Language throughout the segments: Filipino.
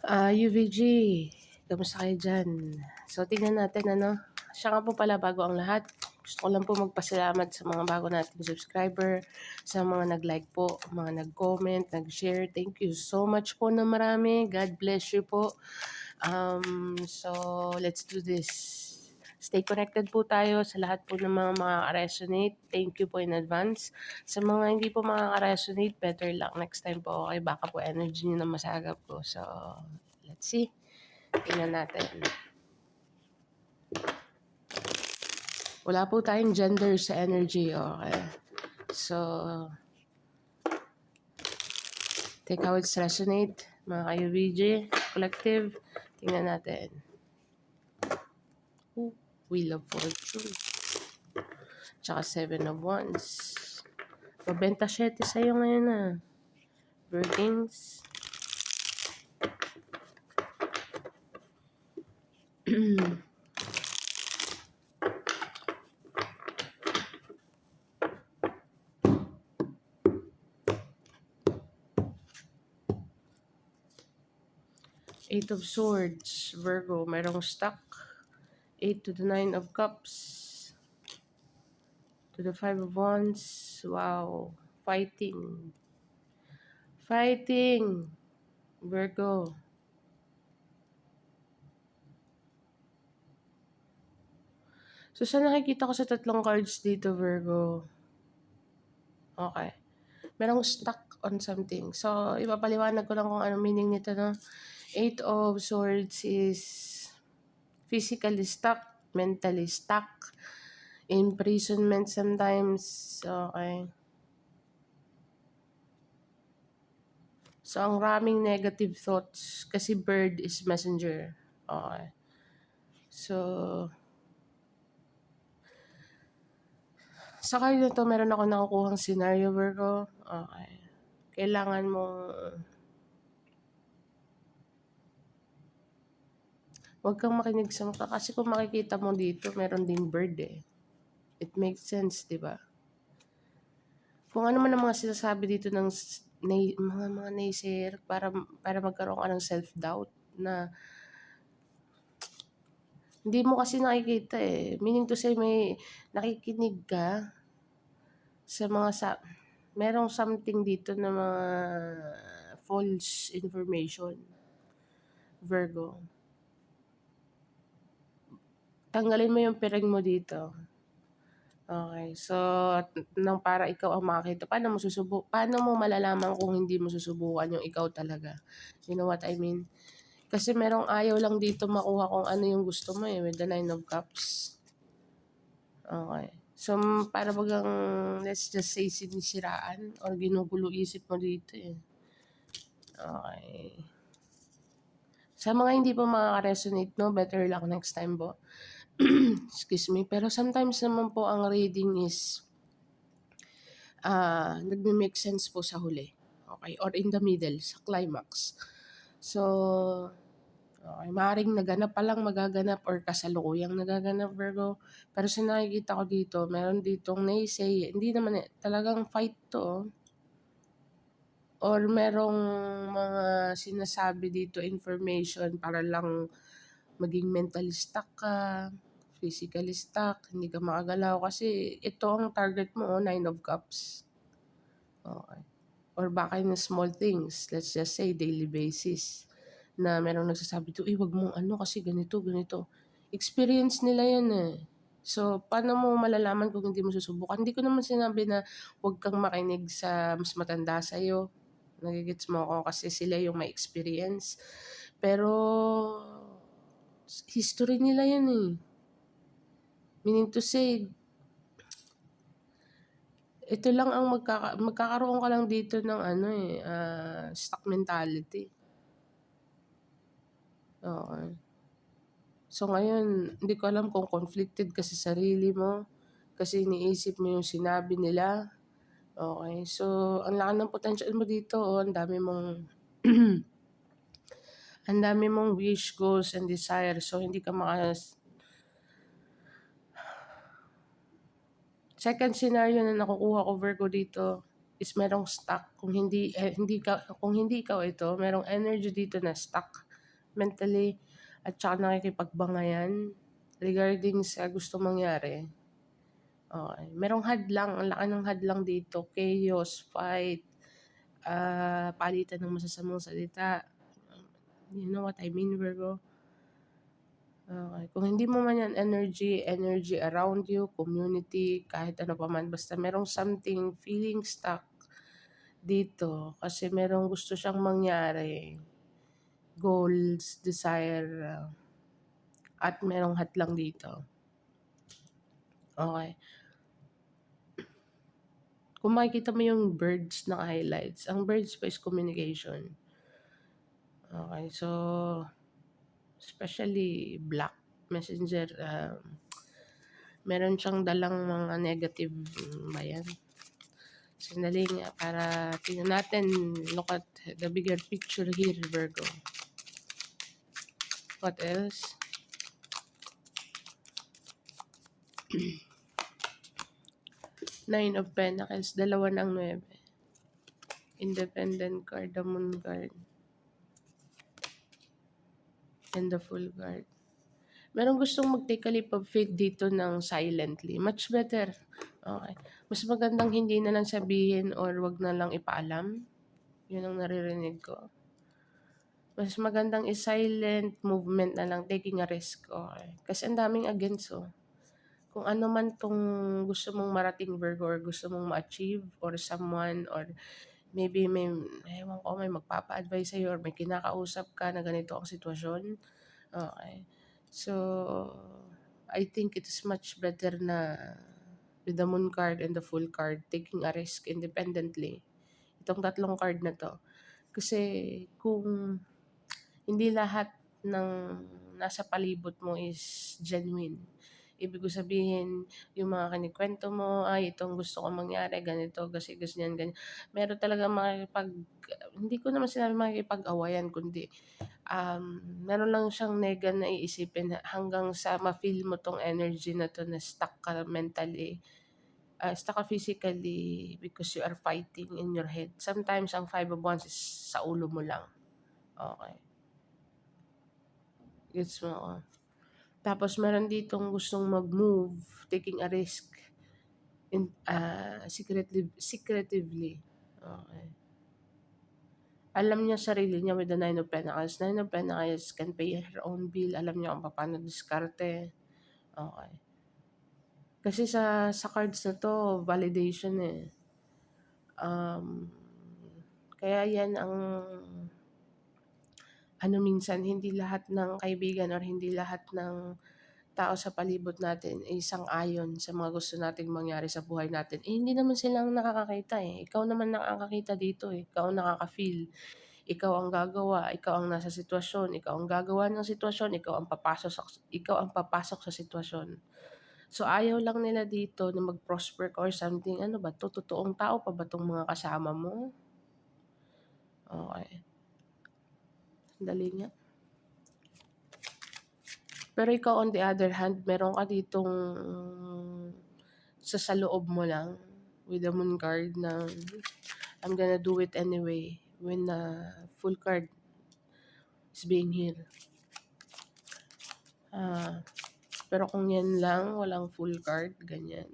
UVG, kamusta kayo dyan? So, tingnan natin ano. Siya nga po pala bago ang lahat. Gusto ko lang po magpasalamat sa mga bago nating subscriber, sa mga nag-like po, mga nag-comment, nag-share. Thank you so much po na marami. God bless you po. So, let's do this. Stay connected po tayo sa lahat po ng mga makaka-resonate. Thank you po in advance. Sa mga hindi po makaka-resonate, better luck next time po. Okay, baka po energy nyo na masagap ko. So, let's see. Tingnan natin. Wala po tayong gender sa energy. Okay. So, take how it's resonate. Mga ka-UVG, collective. Tingnan natin. Ooh, Wheel of Fortune. Tsaka 7 of Wands. Mabenta 7 sa'yo ngayon ah. Workings. Eight of Swords, Virgo, mayroong stuck. 8 to the 9 of Cups. To the 5 of Wands. Wow. Fighting. Fighting. Virgo. So, sa nakikita ko sa tatlong cards dito, Virgo. Okay. Merong stuck on something. So, ipapaliwanag ko lang kung ano meaning nito, no? 8 of Swords is physically stuck, mentally stuck, imprisonment sometimes. Okay. So, ang raming negative thoughts kasi bird is messenger. Okay. So, sa card na to, meron ako nakukuhang scenario, Virgo. Okay. Kailangan mo huwag kang makinig sa mukha. Kasi kung makikita mo dito, meron ding bird eh. It makes sense, di ba? Kung ano man ang mga sinasabi dito ng mga naysayer para magkaroon ka ng self-doubt na hindi mo kasi nakikita eh. Meaning to say, may nakikinig ka sa mga merong something dito na mga false information. Virgo. Tanggalin mo yung piring mo dito. Okay. So, nang para ikaw ang makakita, paano mo malalaman kung hindi mo susubukan yung ikaw talaga? You know what I mean? Kasi merong ayaw lang dito makuha kung ano yung gusto mo eh, with the 9 of Cups. Okay. So, para bagang, let's just say, sinisiraan or ginugulo isip mo dito eh. Okay. Sa mga hindi po makaka-resonate, no, better luck next time po. Excuse me. Pero sometimes naman po ang reading is nagme-make sense po sa huli. Okay? Or in the middle, sa climax. So, okay, maaaring naganap pa lang magaganap or kasalukuyang nagaganap, Virgo. Pero sa nakikita ko dito, meron ditong naysay. Hindi naman talagang fight to. Or merong mga sinasabi dito information para lang maging mentally stuck ka, physically stuck, hindi ka makagalaw kasi ito ang target mo, 9 of Cups. Okay. Or baka yung small things, let's just say daily basis, na merong nagsasabi to, wag mong ano kasi ganito, ganito. Experience nila yan eh. So, paano mo malalaman kung hindi mo susubukan? Hindi ko naman sinabi na huwag kang makinig sa mas matanda sa'yo. Nagigits mo ako kasi sila yung may experience. Pero, history nila yan eh. Meaning to say, ito lang ang magkakaroon ka lang dito ng stuck mentality. Okay. So ngayon, hindi ko alam kung conflicted ka sa sarili mo kasi iniisip mo yung sinabi nila. Okay. So, ang laki ng potential mo dito. Ang dami mong ang dami mong wish, goals, and desire. So, hindi ka Second scenario na nakukuha ko, Virgo, dito is merong stuck. Kung hindi ikaw ito, merong energy dito na stuck. mentally, at saka nakikipagbangayan regarding sa gusto mangyari. Okay. Merong hadlang, ang laki ng hadlang dito, chaos, fight, palitan ng masasamang salita. You know what I mean, Virgo? Okay. Kung hindi mo man yan energy around you, community, kahit ano pa man, basta merong something feeling stuck dito kasi merong gusto siyang mangyari, goals, desire, at merong hadlang dito. Okay. Kung makikita mo yung birds na highlights, ang birds pa is communication. Okay, so especially black messenger, meron siyang dalang mga negative ba yan? Sandali nga para tingnan natin, look at the bigger picture here, Virgo. What else? Nine of Pentacles, dalawa ng 9. Independent card, the Moon card, and the Fool card. Merong gustong mag-take a leap of faith dito ng silently. Much better. Okay. Mas magandang hindi na lang sabihin or wag na lang ipaalam. Yun ang naririnig ko. Mas magandang is-silent movement na lang, taking a risk. Okay. Kasi ang daming against, oh. Kung ano man tong gusto mong marating, Virgo, or gusto mong ma-achieve, or someone, or maybe may, ewan ko, may magpapa-advise sa'yo, or may kinakausap ka na ganito ang sitwasyon. Okay. So, I think it is much better na with the Moon card and the Fool card, taking a risk independently. Itong tatlong card na to. Kasi kung hindi lahat ng nasa palibot mo is genuine, ibig ko sabihin, yung mga kinikwento mo, ay itong gusto kong mangyari, ganito, kasi ganyan, ganyan. Meron talaga hindi ko naman sinabi makikipag-awayan, kundi meron lang siyang nega na iisipin hanggang sa ma-feel mo tong energy na to na stuck ka mentally, stuck ka physically because you are fighting in your head. Sometimes ang 5 of Wands is sa ulo mo lang. Okay. Gets mo ako. Tapos meron ditong gustong mag-move, taking a risk in secretively. Okay. Alam niya sarili niya with the Nine of Pentacles. Nine of Pentacles can pay her own bill. Alam niya kung paano diskarte. Okay. Kasi sa cards na to, validation eh. Kaya yan ang minsan hindi lahat ng kaibigan or hindi lahat ng tao sa palibot natin ay sang-ayon sa mga gusto nating mangyari sa buhay natin. Eh, hindi naman silang nakakakita eh. Ikaw naman nakakakita dito eh. Ikaw ang nakaka-feel. Ikaw ang gagawa, ikaw ang nasa sitwasyon, ikaw ang gagawa ng sitwasyon, ikaw ang papasok sa sitwasyon. So ayaw lang nila dito na mag-prosper ka or something. Ano ba 'to? Totoong tao pa ba 'tong mga kasama mo? Okay. Dali nga. Pero ikaw on the other hand, meron ka ditong sa loob mo lang with the Moon card na I'm gonna do it anyway when Full card is being here. Pero kung yan lang, walang Full card, ganyan.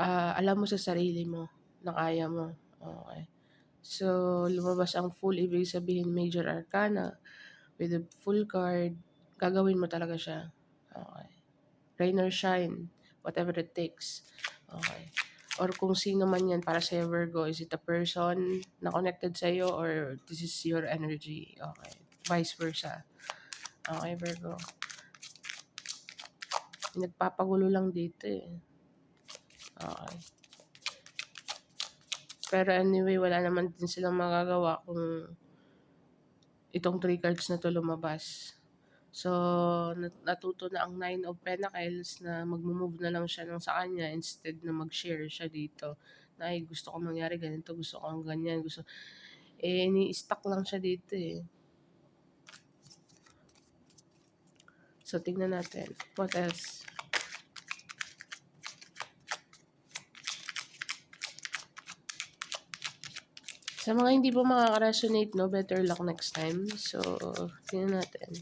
Alam mo sa sarili mo na kaya mo. Okay. So, lumabas ang Full, ibig sabihin Major Arcana. With the Full card, gagawin mo talaga siya. Okay. Rain or shine, whatever it takes. Okay. Or kung sino man yan para sa'yo, Virgo, is it a person na connected sa'yo or this is your energy? Okay. Vice versa. Okay, Virgo. Nagpapagulo lang dito eh. Okay. Pero anyway, wala naman din silang magagawa kung itong 3 cards na to lumabas. So, natuto na ang 9 of Pentacles na mag-move na lang siya ng sa kanya instead na mag-share siya dito. Na ay, gusto ko mangyari ganito, gusto ko ganyan, ni-stuck lang siya dito eh. So, tingnan natin. What else? Sa mga hindi po makaka-resonate, no, better luck next time. So, tingnan natin.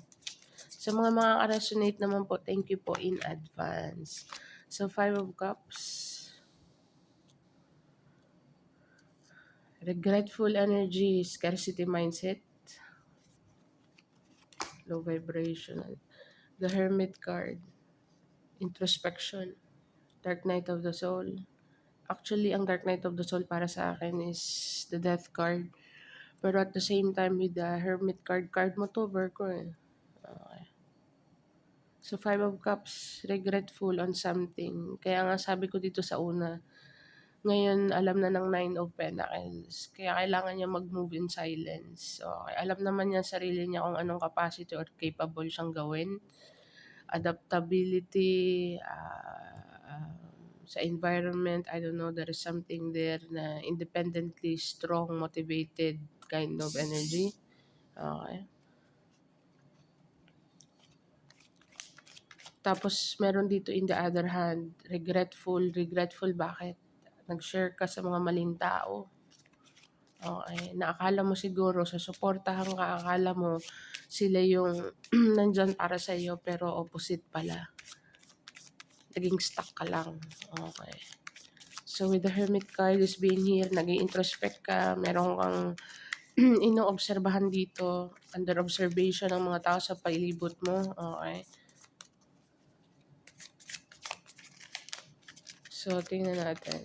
Sa mga makaka-resonate naman po, thank you po in advance. So, Five of Cups. Regretful energy, scarcity mindset, low vibrational. The Hermit card, introspection, Dark Night of the Soul. Actually, ang Dark Night of the Soul para sa akin is the Death card. Pero at the same time with the Hermit card mo to, Virgo eh. Okay. So, Five of Cups, regretful on something. Kaya nga sabi ko dito sa una, ngayon alam na ng Nine of Pentacles. Kaya kailangan niya mag-move in silence. Okay. Alam naman niya sarili niya kung anong capacity or capable siyang gawin. Adaptability, sa environment, I don't know, there is something there na independently strong, motivated kind of energy. Okay. Tapos meron dito in the other hand, regretful bakit? Nag-share ka sa mga maling tao. Okay, na akala mo siguro sa suportahan ka, akala mo sila yung nandyan para sa iyo pero opposite pala. Naging stuck ka lang. Okay. So with the Hermit card is being here, nag-i-introspect ka, meron kang inoobserbahan dito, under observation ng mga tao sa pailibot mo. Okay. So, tingnan natin.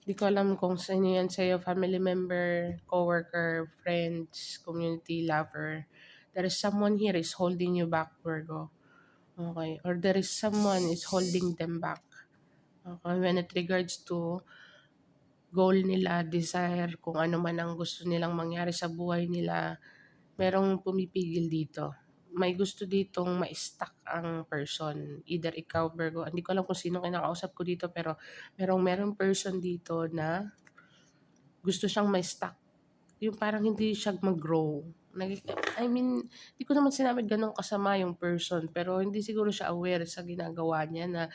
Di ko alam kung sino yan sa'yo, family member, coworker, friends, community, lover. There is someone here is holding you back, Virgo. Okay. Or there is someone is holding them back. Okay. When it regards to goal nila, desire, kung ano man ang gusto nilang mangyari sa buhay nila, merong pumipigil dito. May gusto ditong ma-stuck ang person. Either ikaw, Virgo. Hindi ko alam kung sino kinakausap ko dito pero merong person dito na gusto siyang ma-stuck. Yung parang hindi siya mag-grow. I mean, hindi ko naman sinabi ganun kasama yung person pero hindi siguro siya aware sa ginagawa niya na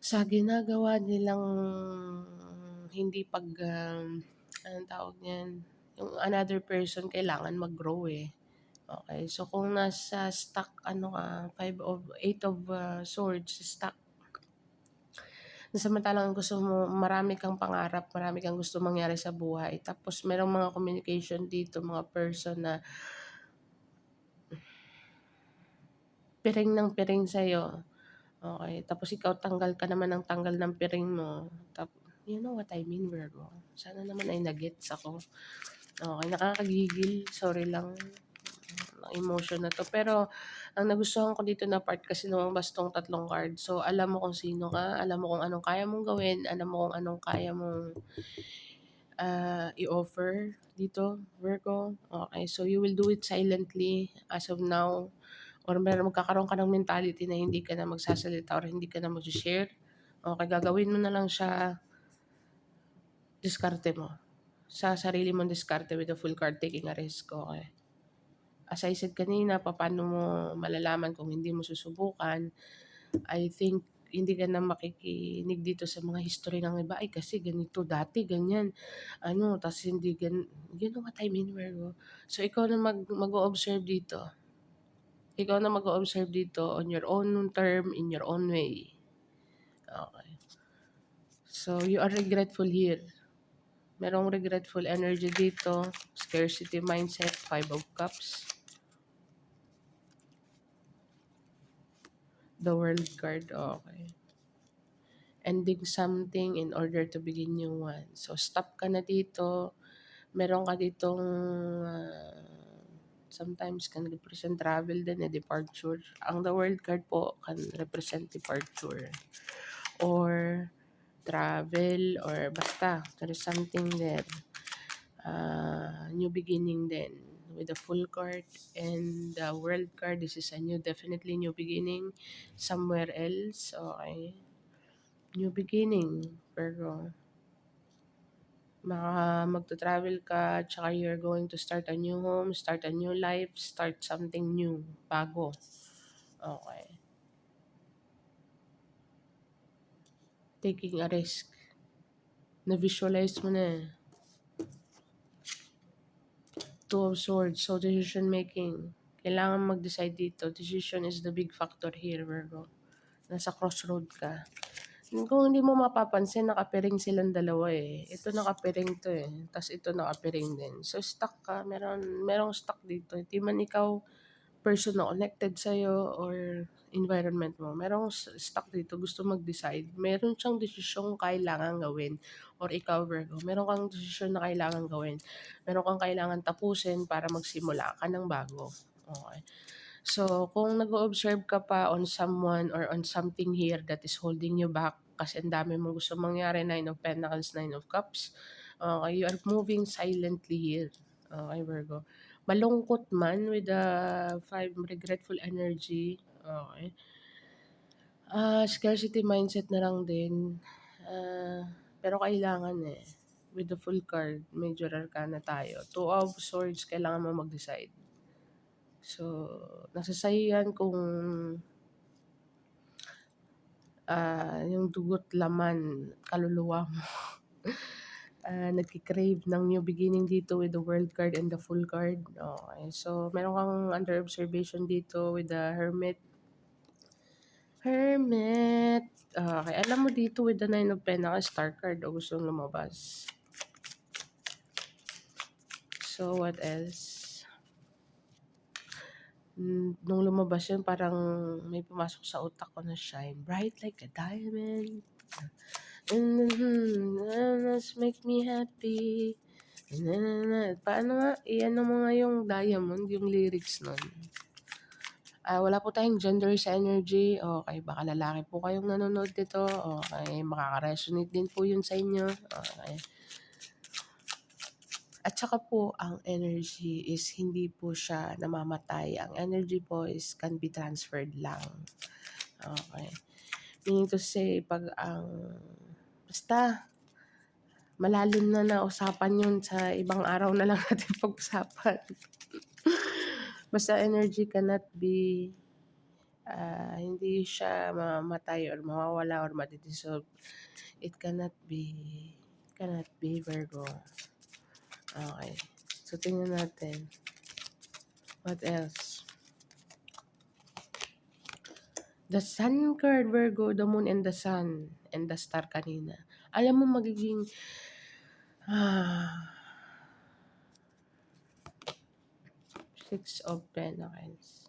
sa ginagawa nilang hindi anong tawag niyan, yung another person kailangan mag-grow eh. Okay, so kung nasa stuck ano ka, Eight of Swords, stuck. Samantalang gusto mo, marami kang pangarap, marami kang gusto mangyari sa buhay. Tapos merong mga communication dito, mga person na piring ng piring sa'yo. Okay, tapos ikaw tanggal ka naman ng tanggal ng piring mo. You know what I mean, Virgo? Sana naman ay nagets ako. Okay, nakakagigil. Sorry lang ng emotion na to. Pero, ang nagustuhan ko dito na part kasi lumabas tong tatlong card. So, alam mo kung sino ka, alam mo kung anong kaya mong gawin, alam mo kung anong kaya mong i-offer dito, Virgo. Okay, so you will do it silently as of now. Or magkakaroon ka ng mentality na hindi ka na magsasalita or hindi ka na mag-share. Okay, gagawin mo na lang siya, diskarte mo. Sa sarili mong diskarte with a full card taking a risk. Okay. As I said kanina, paano mo malalaman kung hindi mo susubukan? I think hindi ka na makikinig dito sa mga history ng iba. Ay, kasi ganito dati, ganyan. Ano, tas hindi you know what I mean, Virgo? So, ikaw na mag-observe dito. Ikaw na mag-observe dito on your own term, in your own way. Okay. So, you are regretful here. Merong regretful energy dito. Scarcity mindset, Five of Cups. The World card, okay. Ending something in order to begin new one. So, stop ka na dito. Meron ka ditong sometimes can represent travel din, departure. Ang the World card po can represent departure or travel or basta there is something there. New beginning then with the full card and the World card. This is a new, definitely new beginning somewhere else. Okay. New beginning, pero magta-travel ka, tsaka you're going to start a new home, start a new life, start something new, bago. Okay. Taking a risk. Na-visualize mo na eh. Two of Swords. So, decision making. Kailangan mag-decide dito. Decision is the big factor here, Virgo. Nasa crossroad ka. Kung hindi mo mapapansin, nakapiring silang dalawa eh. Ito nakapiring to eh. Tapos ito nakapiring din. So, stuck ka. Merong stuck dito. Hindi man ikaw person na connected sa'yo or environment mo. Merong stuck dito, gusto mag-decide. Meron siyang desisyong kailangan gawin. Or ikaw, Virgo, meron kang desisyon na kailangan gawin. Meron kang kailangan tapusin para magsimula ka ng bago. Okay. So, kung nag-observe ka pa on someone or on something here that is holding you back, kasi ang dami mong gusto mangyari, Nine of Pentacles, Nine of Cups, you are moving silently here. Okay, Virgo. Malungkot man with the five regretful energy. Okay. Scarcity mindset na lang din. Pero kailangan eh. With the full card, major arcana tayo. Two of Swords, kailangan mo mag-decide. So, nasa sa'yo yan kung yung dugot, laman, kaluluwa mo. Nagkikrave ng new beginning dito with the World card and the Full card. Okay. So, meron kang under observation dito with the Hermit. Hermit. Okay. Alam mo dito with the Nine of Pentacles, Star card o gusto lumabas. So, what else? Nung lumabas yun, parang may pumasok sa utak ko na shine. Bright like a diamond. Make me happy. Paano nga? Iyan mo nga yung diamond, yung lyrics nun. Wala po tayong gender sa energy. Okay, baka lalaki po kayong nanonood dito. Okay, makaka-resonate din po yun sa inyo. Okay. At saka po, ang energy is hindi po siya namamatay. Ang energy po is can be transferred lang. Okay. Meaning to say, pag basta, malalim na usapan yun sa ibang araw na lang natin pag-usapan. Basta energy cannot be, hindi siya mamatay or mawawala or madidissolve. It cannot be Virgo. Okay. So, tingnan natin. What else? The Sun card, Virgo, the Moon and the Sun and the Star kanina. Alam mo magiging Six of Pentacles.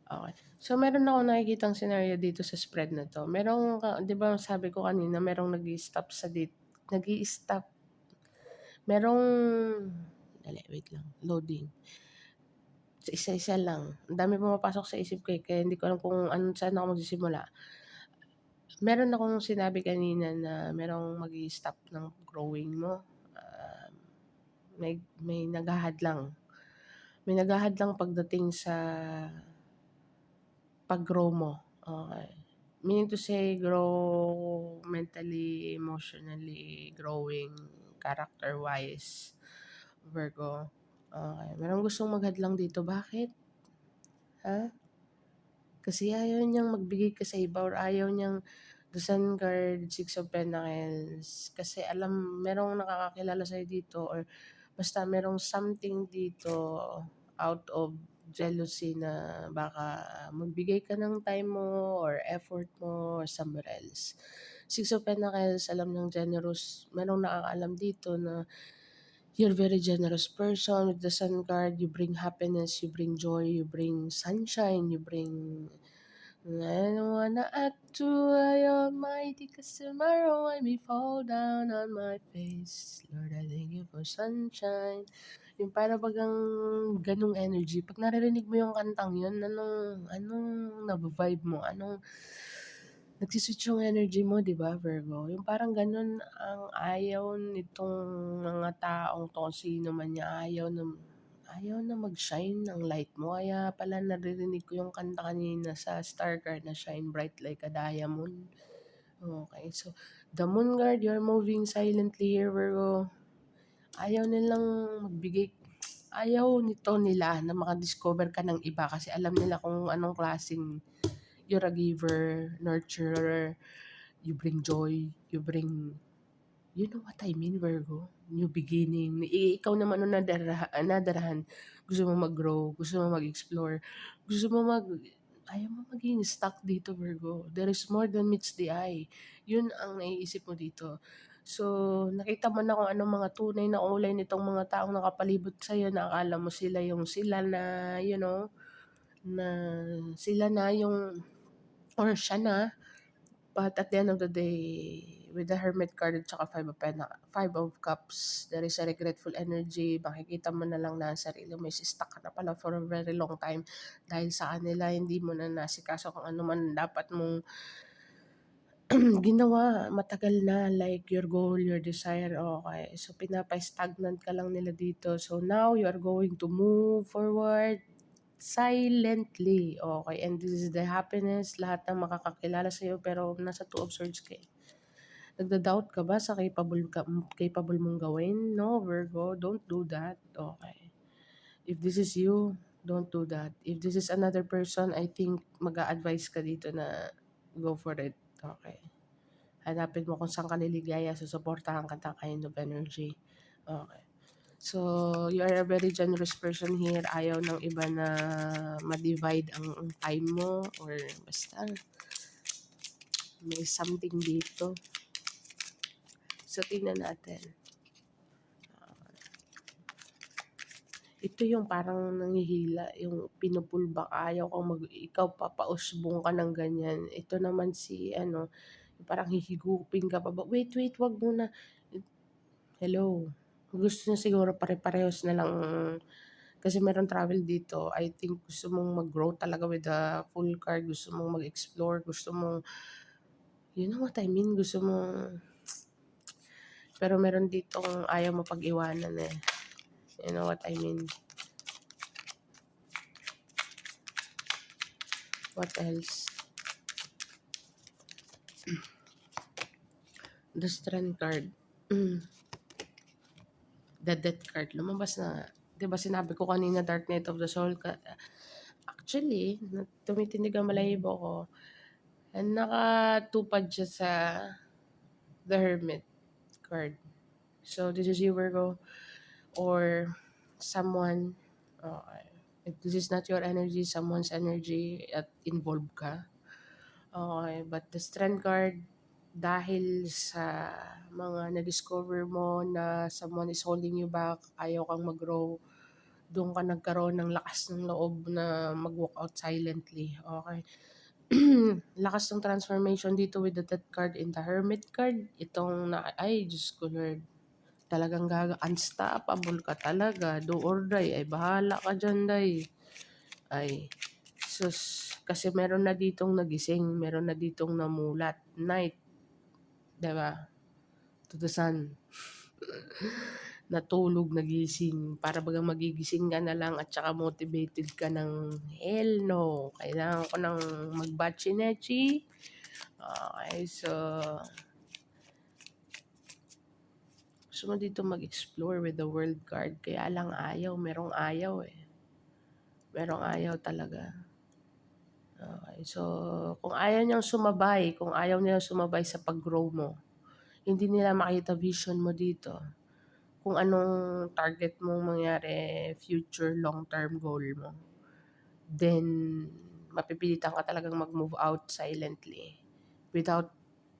Okay. So, meron ako nakikitang scenario dito sa spread na to. Merong, di ba sabi ko kanina, merong nag-i-stop sa date. Nag-i-stop. Merong, wait lang, loading. Isa-isa lang. Ang dami pumapasok sa isip ko kaya hindi ko alam kung saan ako magsisimula. Meron akong sinabi kanina na merong mag-i-stop ng growing mo. May naghahadlang. May naghahadlang pagdating sa pag-grow mo. Okay. Meaning to say, grow mentally, emotionally, growing, character-wise. Virgo. Okay. Merong gustong maghadlang dito. Bakit? Ha? Kasi ayaw niyang magbigay ka sa iba or ayaw niyang the Sun card, Six of Pentacles. Kasi merong nakakakilala sa'yo dito or basta merong something dito out of jealousy na baka magbigay ka ng time mo or effort mo or somewhere else. Six of Pentacles, alam niyang generous. Merong nakakaalam dito na you're very generous person with the Sun card. You bring happiness, you bring joy, you bring sunshine, you bring I don't wanna act too high almighty, cause tomorrow I may fall down on my face. Lord, I thank you for sunshine. Yung para bagang ganung energy. Pag naririnig mo yung kantang yun, anong nabivibe mo? Nagsiswitch yung energy mo, di ba, Virgo? Yung parang ganun ang ayaw nitong mga taong to, sino man niya, ayaw na mag-shine ng light mo. Kaya pala naririnig ko yung kanta kanina sa Star card na shine bright like a diamond. Okay, so the Moon card, you're moving silently here, Virgo. Ayaw nilang magbigay, ayaw nila na makadiscover ka ng iba kasi alam nila kung anong klaseng you're a giver, nurturer, you bring joy, you bring, you know what I mean, Virgo? New beginning. Ikaw naman nung nadarahan, gusto mo mag-grow, gusto mo mag-explore, gusto mo ayaw mo maging stuck dito, Virgo. There is more than meets the eye. Yun ang naiisip mo dito. So, nakita mo na kung anong mga tunay na kulay nitong mga taong nakapalibot sa'yo na akala mo sila na, na sila na yung, or siya na. But at the end of the day, with the Hermit card at saka Five of Cups, there is a regretful energy. Makikita mo na lang na ang sarili mo is stuck ka na pala for a very long time. Dahil sa kanila, hindi mo na nasikaso kung ano man dapat mong ginawa matagal na, like your goal, your desire, okay. So, pinapa-stagnant ka lang nila dito. So, now you are going to move forward silently, okay. And this is the happiness, lahat ng makakakilala sa'yo, pero nasa Two of Swords ka eh. Nagda-doubt ka ba sa capable mong gawin? No, Virgo, don't do that, okay. If this is you, don't do that. If this is another person, I think mag-a-advise ka dito na go for it, okay. Hanapin mo kung saan ka liligaya, susuportahan ka ng kind of energy, okay. So, you are a very generous person here. Ayaw ng iba na ma-divide ang time mo or basta may something dito. So, tingnan natin. Ito yung parang nanghihila, yung pinupulba ka, ayaw kang ikaw papausbong ka ng ganyan. Ito naman si yung parang hihigupin ka pa. Wait, wag muna. Hello. Gusto niya siguro pare-parehas na lang kasi meron travel dito. I think gusto mong mag-grow talaga with the full card. Gusto mong mag-explore. Gusto mong, you know what I mean? Gusto mong, pero meron dito kung ayaw mo pag-iwanan eh. You know what I mean? What else? The Strength card. The Death card. Lumabas na. Diba sinabi ko kanina Dark Knight of the Soul? Actually, tumitindig ang malahibo ko. And nakatupad siya sa the Hermit card. So, this is you, Virgo, or someone, if this is not your energy, someone's energy at involved ka. Okay, but the Strength card, dahil sa mga na-discover mo na someone is holding you back, ayaw kang mag-grow, doon ka nagkaroon ng lakas ng loob na mag-walk out silently. Okay. Lakas ng transformation dito with the Death card in the Hermit card. Itong ay, Diyos ko Lord. Talagang unstoppable ka talaga. Do or die. Ay, bahala ka dyan, day. Ay, sus. Kasi meron na ditong nagising. Meron na ditong namulat. Night. Diba? To the sun. Natulog, nagising. Para bagang magigising ka na lang at saka motivated ka ng hell no. Kailangan ko ng magbachinechi. Okay, so gusto mo dito mag-explore with the world card. Kaya lang ayaw. Merong ayaw eh. Merong ayaw talaga. Okay, so kung ayaw niyang sumabay, kung ayaw niyang sumabay sa pag-grow mo, hindi nila makita vision mo dito. Kung anong target mong mangyari, future long-term goal mo, then mapipilitan ka talagang mag-move out silently without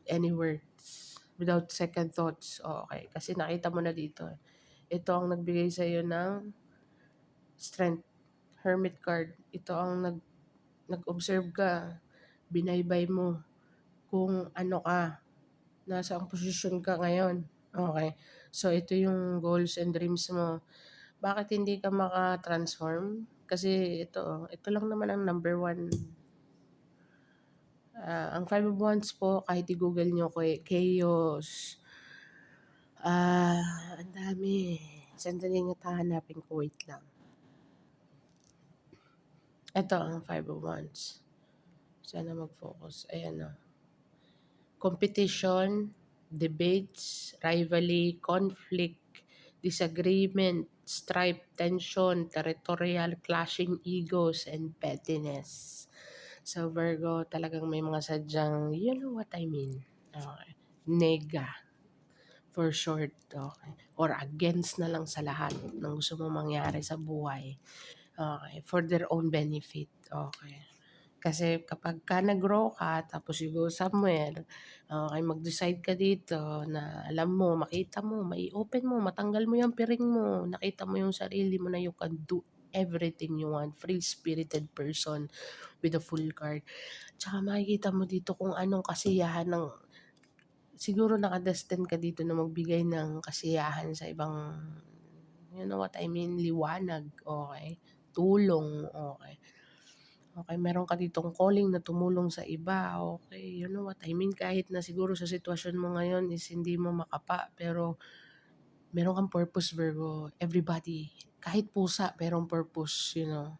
any words, without second thoughts. Okay, kasi nakita mo na dito. Ito ang nagbigay sa iyo ng strength, Hermit card. Ito ang nag-observe ka, binaybay mo kung ano ka, nasa ang posisyon ka ngayon. Okay. So, ito yung goals and dreams mo. Bakit hindi ka maka-transform? Kasi ito lang naman ang number one. Ang Five of Wands po, kahit i-google nyo chaos. Ang dami. Sandali nga hanapin ko, wait lang. Ito ang Five of Wands. Sana mag-focus. Ayan o. Competition, debates, rivalry, conflict, disagreement, strife, tension, territorial, clashing egos, and pettiness. So Virgo, talagang may mga sadyang, you know what I mean. Okay. Nega, for short. Okay. Or against na lang sa lahat ng gusto mo mangyari sa buhay. Okay. For their own benefit. Okay. Kasi kapag ka nag-grow ka, tapos you go somewhere, okay, mag-decide ka dito na alam mo, makita mo, mai-open mo, matanggal mo yung piring mo, nakita mo yung sarili mo na you can do everything you want, free-spirited person with a full card. Tsaka makikita mo dito kung anong kasiyahan ng, siguro nakadestined ka dito na magbigay ng kasiyahan sa ibang, you know what I mean, liwanag, okay, tulong, okay. Okay, meron ka ditong calling na tumulong sa iba, okay, you know what I mean, kahit na siguro sa sitwasyon mo ngayon is hindi mo makapa, pero meron kang purpose, Virgo. Everybody, kahit pusa, merong purpose, you know.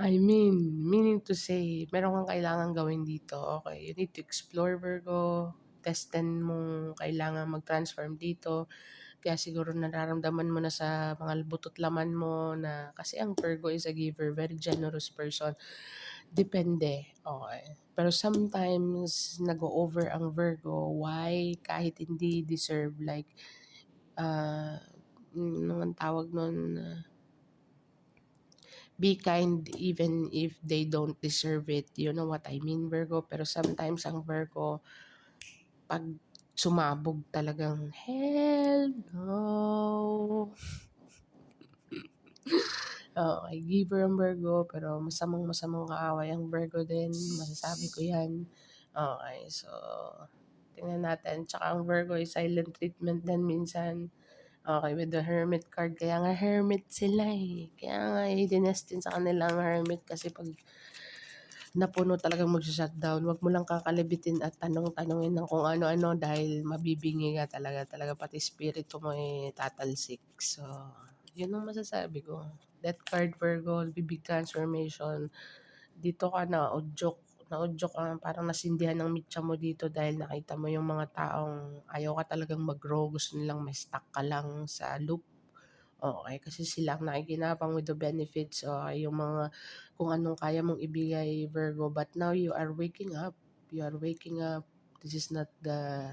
I mean, meaning to say, meron kang kailangan gawin dito. Okay, you need to explore, Virgo. Testen mo, kailangan mag-transform dito. Kaya siguro nararamdaman mo na sa mga butot laman mo na kasi ang Virgo is a giver, very generous person. Depende. Okay. Pero sometimes nag-over ang Virgo. Why? Kahit hindi deserve. Like, nung ang tawag nun, be kind even if they don't deserve it. You know what I mean, Virgo? Pero sometimes ang Virgo, pag sumabog talagang, hell no. Okay, giver ang Virgo, pero masamang kaaway ang Virgo din. Masasabi ko yan. Okay, so, tingnan natin. Tsaka ang Virgo is silent treatment din minsan. Okay, with the Hermit card. Kaya nga Hermit sila eh. Kaya nga dinestin sa kanila ang Hermit kasi pag napuno talagang magsa-shutdown, wag mo lang kakalibitin at tanong-tanungin ng kung ano-ano dahil mabibingi ka talaga. Talaga pati spirito mo eh tatalsik. So, yun ang masasabi ko. Death card, Virgo, big transformation. Dito ka naudyok ka, parang nasindihan ng mitya mo dito dahil nakita mo yung mga taong ayaw ka talagang mag-grow, gusto nilang may stuck ka lang sa loop. Okay, kasi sila ang nakikinabang with the benefits, yung mga kung anong kaya mong ibigay, Virgo. But now you are waking up. You are waking up. This is not the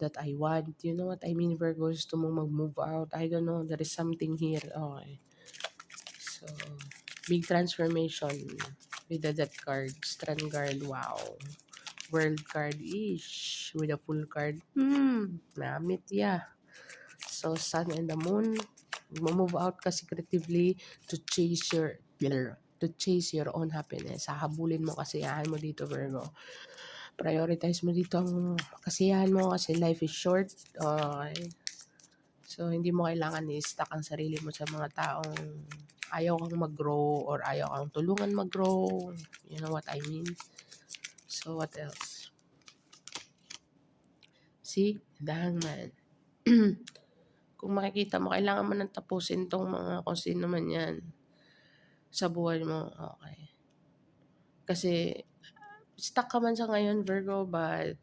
that I want. You know what I mean, Virgo? Gusto mong mag-move out. I don't know. There is something here. Okay. So, big transformation with the death card. Strand card. Wow. World card. Ish. With a full card. Namit, yeah. So, sun and the moon, move out ka secretively to chase your own happiness. Hahabulin mo kasiyahan mo dito, Virgo. Prioritize mo dito ang kasiyahan mo kasi life is short. Okay. So, hindi mo kailangan i-stuck ang sarili mo sa mga taong ayaw kang mag-grow or ayaw kang tulungan mag-grow. You know what I mean? So, what else? See? The Hangman. Kung makikita mo, kailangan mo nang tapusin tong mga kung sino man yan sa buhay mo. Okay. Kasi stuck ka man sa ngayon, Virgo, but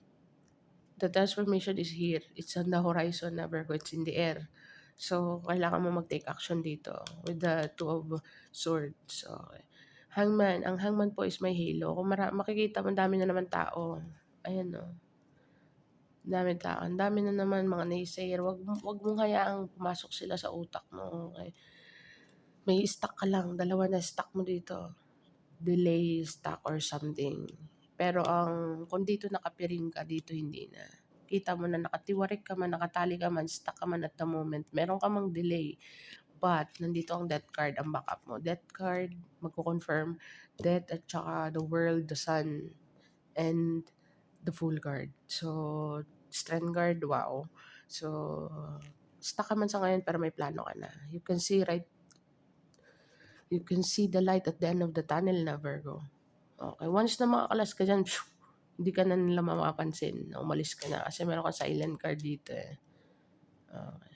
the transformation is here. It's on the horizon na, Virgo. It's in the air. So, kailangan mo mag-take action dito with the Two of Swords. Okay. Hangman. Ang hangman po is may halo. Kung makikita mo, dami na naman tao. Ayan, no. Dami tao. Ang dami na naman mga naysayer. Wag mong hayaang pumasok sila sa utak mo. Okay. May stuck ka lang, dalawa na stuck mo dito. Delay, stuck or something. Pero kung dito nakapiring ka, dito hindi na. Kita mo na nakatiwarik ka man, nakatali ka man, stuck ka man at the moment. Meron ka mang delay. But, nandito ang death card, ang backup mo. Death card, magko-confirm. Death at saka the world, the sun, and the full card. So, strength guard, wow. So, stuck ka man sa ngayon pero may plano ka na. You can see the light at the end of the tunnel na, Virgo. Okay, once na makakalas ka dyan, hindi ka na nila mapapansin na umalis ka na kasi meron kang silent card dito eh. Okay.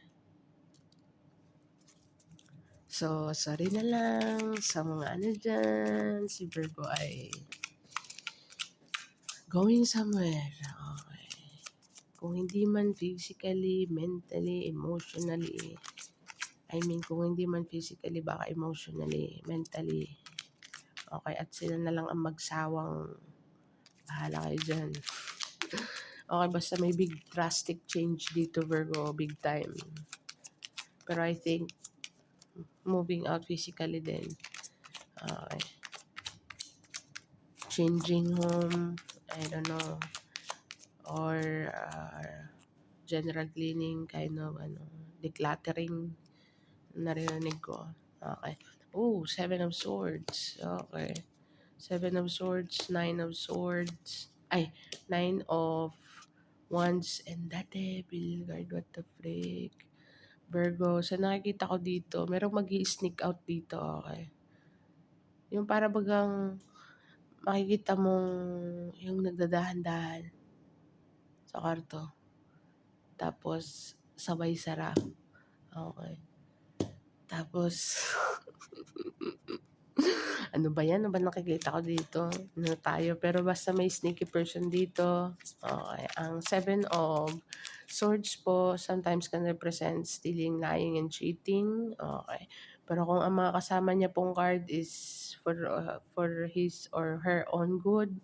So, sorry na lang sa mga ano dyan. Si Virgo ay going somewhere. Okay. Kung hindi man physically, mentally, emotionally, kung hindi man physically, baka emotionally, mentally. Okay, at sila na lang ang magsawang Bahala kayo dyan. Okay, basta may big drastic change dito, Virgo, big time. Pero I think, moving out physically din. Okay. Changing home, I don't know, or general cleaning, kind of, decluttering, naririnig ko. Okay. Oh, Seven of Swords. Okay. Seven of Swords, Nine of Swords. Ay, Nine of Wands, and the Devil card. What the freak? Virgo, sa nakikita ko dito, merong mag-i-sneak out dito. Okay. Yung para bagang makikita mong yung nagdadahan-dahan sa kwarto. Tapos, sabay sara. Okay. Tapos, ano ba yan? Ano ba nakikita ko dito? Ano tayo? Pero basta may sneaky person dito. Okay. Ang Seven of Swords po, sometimes can represent stealing, lying, and cheating. Okay. Pero kung ang mga kasama niya pong card is for his or her own good,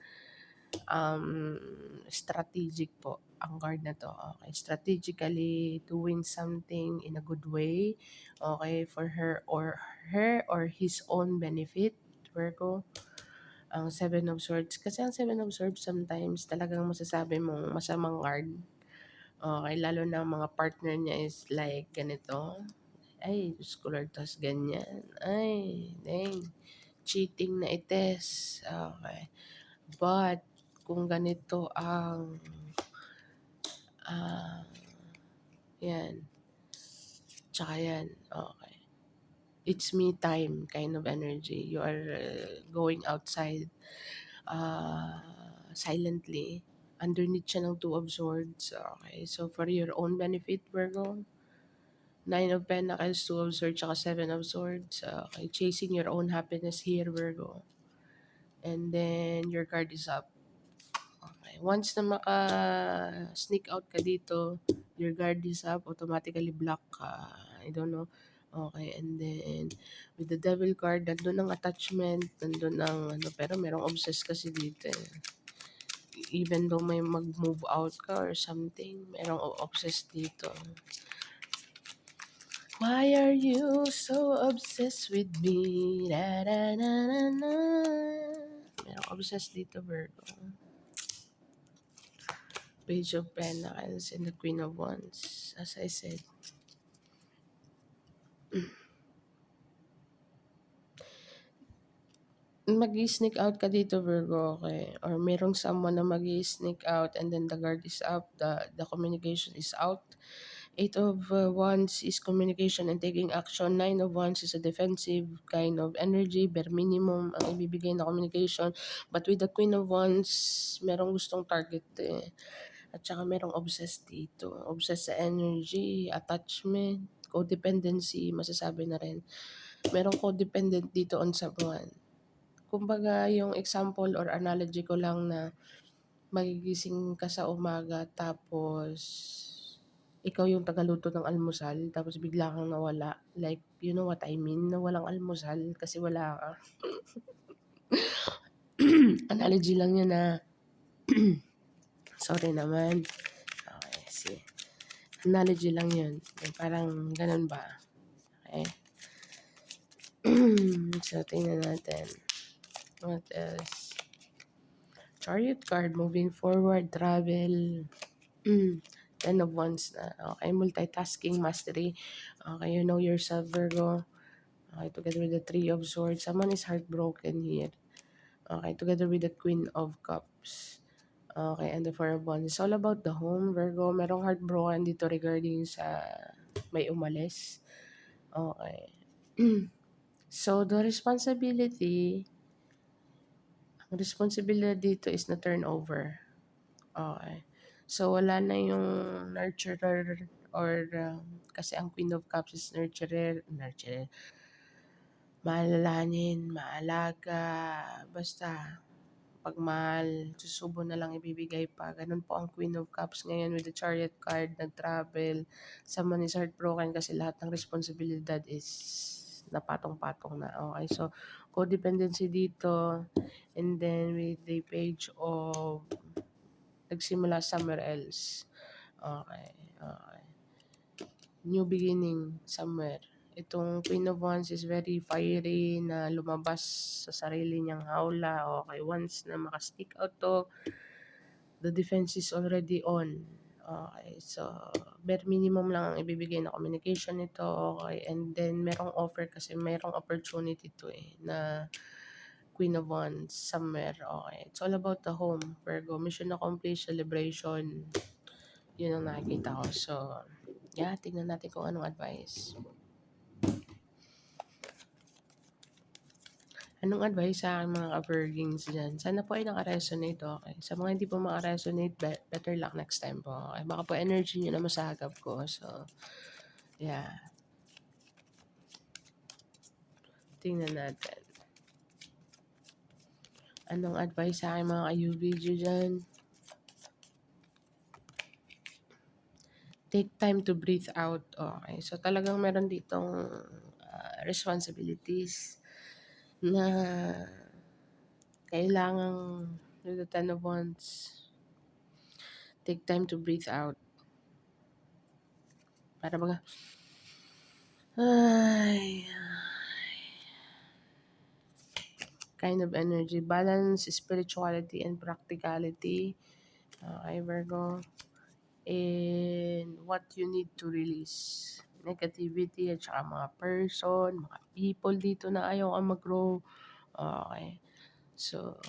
strategic po ang card na to. Okay. Strategically doing something in a good way. Okay. For her or his own benefit. Virgo, ang Seven of Swords. Kasi ang Seven of Swords sometimes talagang masasabi mong masamang card. Okay, lalo na ang mga partner niya is like ganito. Ay, Diyos ko Lord, tas ganyan. Ay, dang. Cheating na ites. Okay. But, kung ganito ang, ah, yan. Tsaka yan. Okay. It's me time kind of energy. You are going outside silently. Underneath siya ng Two of Swords. Okay. So, for your own benefit, Virgo, Nine of Pentacles, Two of Swords, tsaka Seven of Swords. Okay. Chasing your own happiness here, Virgo. And then, your card is up. Okay. Once na maka-sneak out ka dito, your guard is up, automatically block ka. I don't know. Okay, and then with the devil card, nandun ang attachment, nandun ang pero merong obsessed kasi dito eh. Even though may mag-move out ka or something, merong obsessed dito. Why are you so obsessed with me? Da, da, da, da, da. Merong obsessed dito, Virgo. Page of Pentacles and the Queen of Wands, as I said. Mag-i-sneak out ka dito, Virgo, okay? Or merong someone na mag-i-sneak out and then the guard is up, the communication is out. Eight of Wands is communication and taking action. Nine of Wands is a defensive kind of energy, bare minimum ang ibibigay na communication. But with the Queen of Wands, merong gustong target eh. At saka merong obsessed dito. Obsessed sa energy, attachment, codependency, masasabi na rin. Merong codependent dito on someone. Kumbaga, yung example or analogy ko lang na magigising ka sa umaga tapos ikaw yung tagaluto ng almusal tapos bigla kang nawala. Like, you know what I mean? Na walang almusal kasi wala ka. Analogy lang yun na. Sorry naman. Okay, see. Analogy lang yun. Parang ganun ba? Okay. So, tingnan natin. What else? Chariot card, moving forward, travel. Ten of Wands na. Okay, multitasking, mastery. Okay, you know yourself, Virgo. Okay, together with the Three of Swords. Someone is heartbroken here. Okay, together with the Queen of Cups. Okay, and the Four of Wands. It's all about the home, Virgo. Merong heartbroken dito regarding sa may umalis. Okay. So, the responsibility, ang responsibility dito is na turnover. Okay. So, wala na yung nurturer or kasi ang Queen of Cups is nurturer, maalalahanin, maalaga, basta pagmahal, susubo na lang ibibigay pa. Ganun po ang Queen of Cups ngayon with the Chariot card, nag-travel. Someone is heartbroken kasi lahat ng responsibilidad is napatong-patong na. Okay, so codependency dito, and then with the page of nagsimula somewhere else. Okay, okay. New beginning somewhere. Itong Queen of Wands is very fiery na lumabas sa sarili niyang hawla. Okay, once na makastick out to, the defense is already on. Okay, so bare minimum lang ang ibibigay na communication nito. Okay, and then merong offer kasi merong opportunity to na Queen of Wands somewhere. Okay, it's all about the home. Virgo, mission accomplished, celebration. Yun ang nakikita ko. So, yeah, tingnan natin kung anong advice. Anong advice sa aking mga ka-Virgins dyan? Sana po ay naka-resonate, okay? Sa mga hindi po maka-resonate, better luck next time po, okay? Baka po energy nyo na masagap ko. So, yeah. Tingnan natin. Anong advice sa aking mga ka-UV dyan? Take time to breathe out. Okay. So, talagang meron ditong responsibilities na kailangang with the Ten of Wands, take time to breathe out. Para baga, ay, kind of energy. Balance, spirituality, and practicality. Okay, Virgo. And what you need to release. Negativity at saka mga person, mga people dito na ayaw ka mag-grow. Okay. So,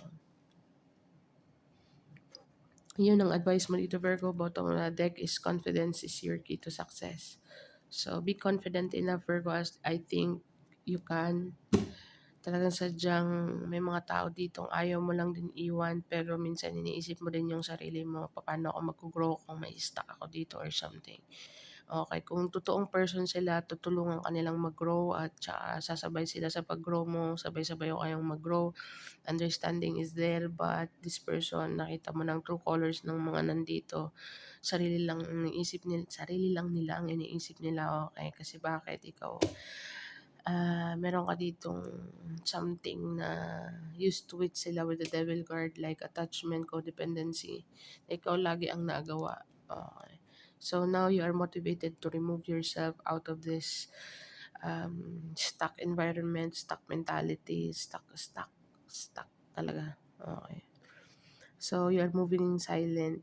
yun ang advice mo dito, Virgo. Bottom of the deck is confidence is your key to success. So, be confident enough, Virgo, as I think you can. Talagang sadyang may mga tao ditong ayaw mo lang din iwan, pero minsan iniisip mo din yung sarili mo, paano ako mag-grow kung may stuck ako dito or something. Okay, kung totoong person sila, tutulungan ka nilang mag-grow at saka sasabay sila sa pag-grow mo, sabay-sabay kayong mag-grow. Understanding is there, but this person, nakita mo ng true colors ng mga nandito, sarili lang nila ang iniisip nila, okay? Kasi bakit ikaw meron ka ditong something na used to it sila with the devil card like attachment, codependency. Ikaw lagi ang nagawa. Okay. So now you are motivated to remove yourself out of this stuck environment, stuck mentality, stuck talaga. Okay. So you are moving in silent.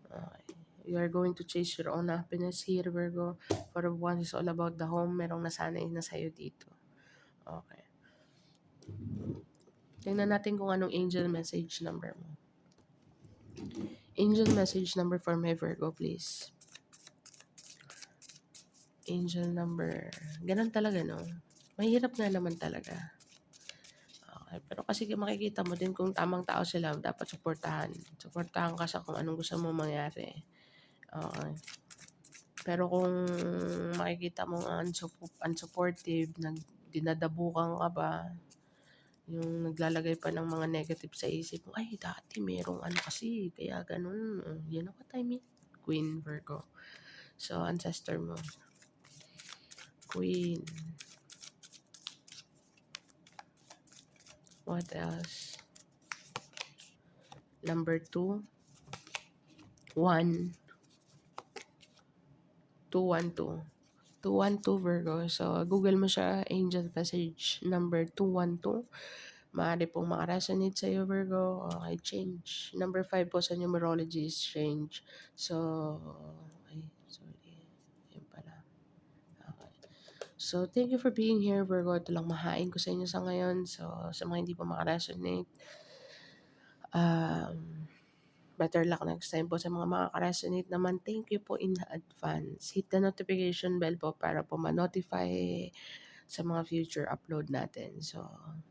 Okay. You are going to chase your own happiness here, Virgo. For one is all about the home. Merong nasanay na sa'yo dito. Okay. Tingnan natin kung anong angel message number mo. Angel message number for my Virgo, please. Angel number. Ganun talaga, no? Mahirap nga naman talaga. Okay. Pero kasi makikita mo din kung tamang tao sila, dapat suportahan. Suportahan ka sa kung anong gusto mo mangyari. Okay. Pero kung makikita mo unsupportive, dinadabukan ka ba, yung naglalagay pa ng mga negative sa isip mo, ay dati merong ano kasi, kaya ganun. You know what I mean? Queen Virgo. So, ancestor mo. Queen. What else? Number 2. 1. 212. 212 Virgo. So, Google mo siya, angel message number 212. Maaari pong makaresonate sa'yo, Virgo. Okay, change. Number 5 po sa numerology is change. So, ay, sorry. Yun pala. Okay. So, thank you for being here, Virgo. Ito lang mahain ko sa inyo sa ngayon. So, sa mga hindi pa makaresonate, better luck next time po sa mga makaka-resonate naman. Thank you po in advance. Hit the notification bell po para po ma-notify sa mga future upload natin. So,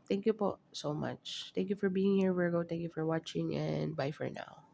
thank you po so much. Thank you for being here, Virgo. Thank you for watching and bye for now.